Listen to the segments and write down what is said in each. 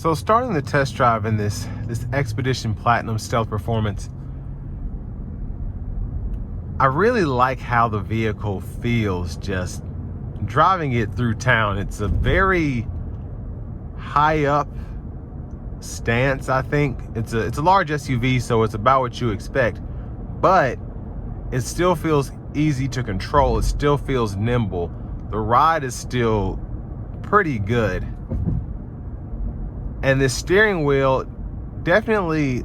So starting the test drive in this Expedition Platinum Stealth Performance, I really like how the vehicle feels just driving it through town. It's a very high up stance. I think it's a large SUV, so it's about what you expect, but it still feels easy to control. It still feels nimble. The ride is still pretty good. And this steering wheel definitely,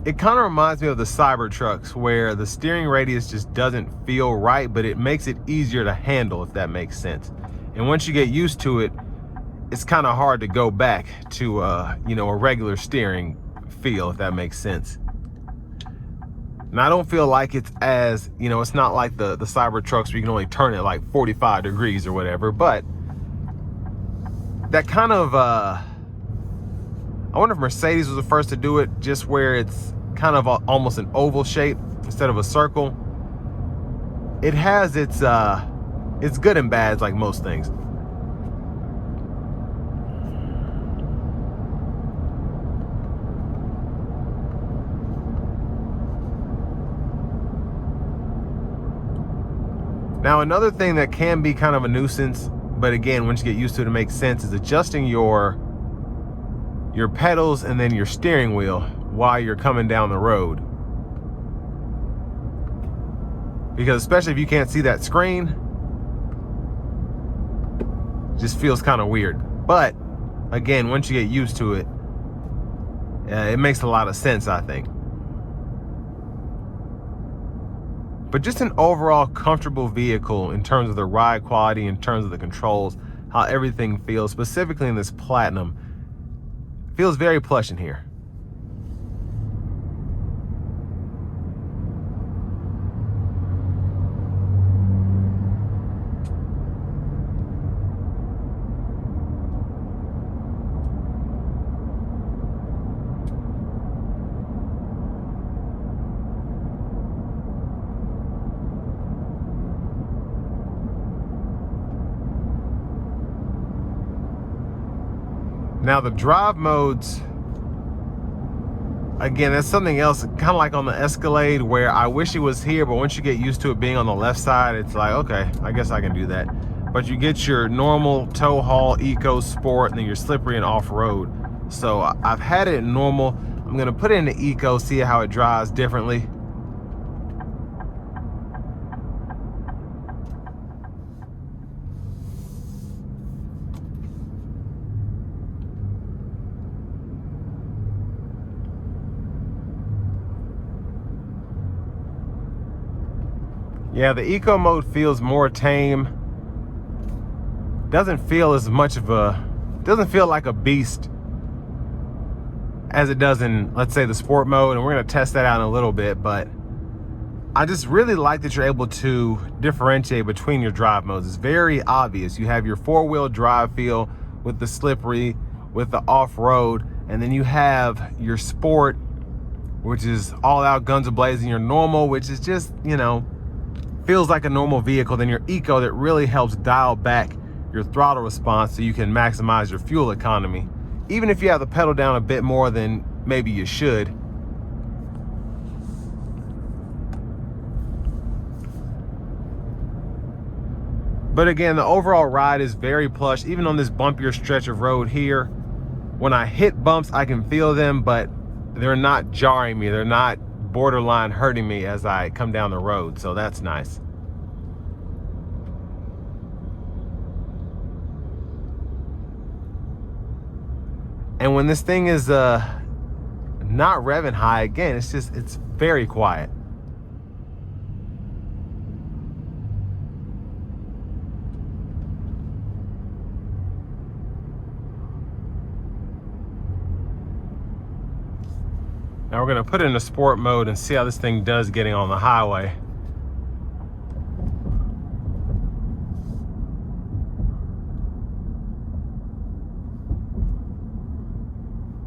it kind of reminds me of the Cybertrucks, where the steering radius just doesn't feel right, but it makes it easier to handle, if that makes sense. And once you get used to it, it's kind of hard to go back to a regular steering feel, if that makes sense. And I don't feel like it's as, it's not like the Cybertrucks where you can only turn it like 45 degrees or whatever, but that kind of, I wonder if Mercedes was the first to do it, just where it's kind of almost an oval shape instead of a circle. It has its good and bads, like most things. Now, another thing that can be kind of a nuisance, but again, once you get used to it, it makes sense, is adjusting your pedals and then your steering wheel while you're coming down the road. Because especially if you can't see that screen, it just feels kind of weird. But again, once you get used to it, it makes a lot of sense, I think. But just an overall comfortable vehicle in terms of the ride quality, in terms of the controls, how everything feels, specifically in this Platinum. Feels very plush in here. Now the drive modes, again, that's something else, kind of like on the Escalade, where I wish it was here, but once you get used to it being on the left side, it's like, okay, I guess I can do that. But you get your normal, tow haul, eco, sport, and then your slippery and off-road. So I've had it in normal. I'm gonna put it into eco, see how it drives differently. Yeah, the eco mode feels more tame. Doesn't feel as much of doesn't feel like a beast as it does in, let's say, the sport mode, and we're gonna test that out in a little bit, but I just really like that you're able to differentiate between your drive modes. It's very obvious. You have your four-wheel drive feel with the slippery, with the off-road, and then you have your sport, which is all out guns a-blazing, your normal, which is just, feels like a normal vehicle, then your eco that really helps dial back your throttle response so you can maximize your fuel economy, even if you have the pedal down a bit more than maybe you should. But again, the overall ride is very plush. Even on this bumpier stretch of road here, when I hit bumps, I can feel them, but they're not jarring me. They're not borderline hurting me as I come down the road, so that's nice. And when this thing is not revving high, again, it's very quiet. Now we're gonna put it in a sport mode and see how this thing does getting on the highway.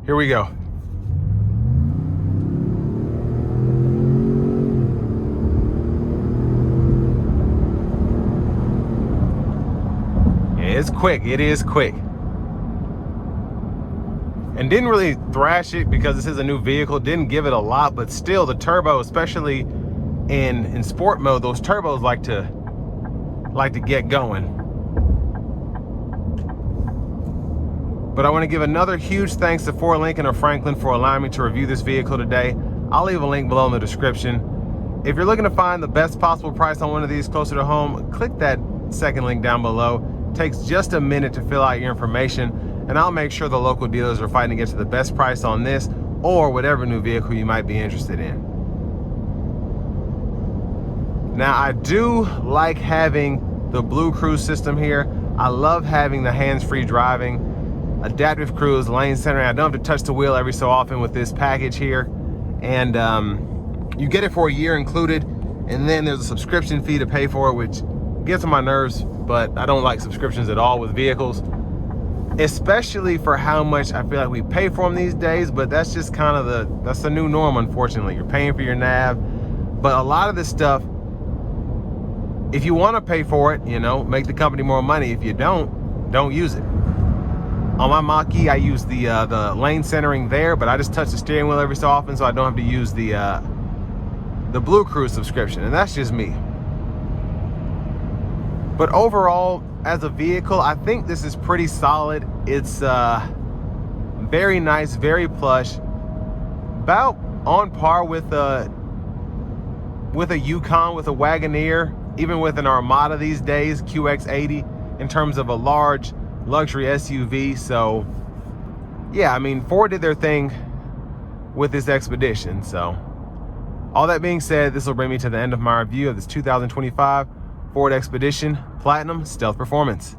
Here we go. Yeah, it's quick, it is quick. and didn't really thrash it because this is a new vehicle. Didn't give it a lot, but still the turbo, especially in sport mode, those turbos like to get going. But I want to give another huge thanks to Ford Lincoln of Franklin for allowing me to review this vehicle today. I'll leave a link below in the description. If you're looking to find the best possible price on one of these closer to home, click that second link down below. It takes just a minute to fill out your information, and I'll make sure the local dealers are fighting to get to the best price on this or whatever new vehicle you might be interested in. Now, I do like having the Blue Cruise system here. I love having the hands-free driving, adaptive cruise, lane centering. I don't have to touch the wheel every so often with this package here. And you get it for a year included, and then there's a subscription fee to pay for it, which gets on my nerves, but I don't like subscriptions at all with vehicles, especially for how much I feel like we pay for them these days. But that's just kind of that's the new norm, unfortunately. You're paying for your nav, but a lot of this stuff, if you want to pay for it, you know, make the company more money. If you don't use it. On my Mach-E, I use the lane centering there, but I just touch the steering wheel every so often, so I don't have to use the Blue Cruise subscription, and that's just me. But overall, as a vehicle, I think this is pretty solid. It's very nice, very plush, about on par with a Yukon, with a Wagoneer, even with an Armada these days, QX80, in terms of a large luxury SUV. So yeah, I mean, Ford did their thing with this Expedition. So all that being said, this will bring me to the end of my review of this 2025 Ford Expedition Platinum Stealth Performance.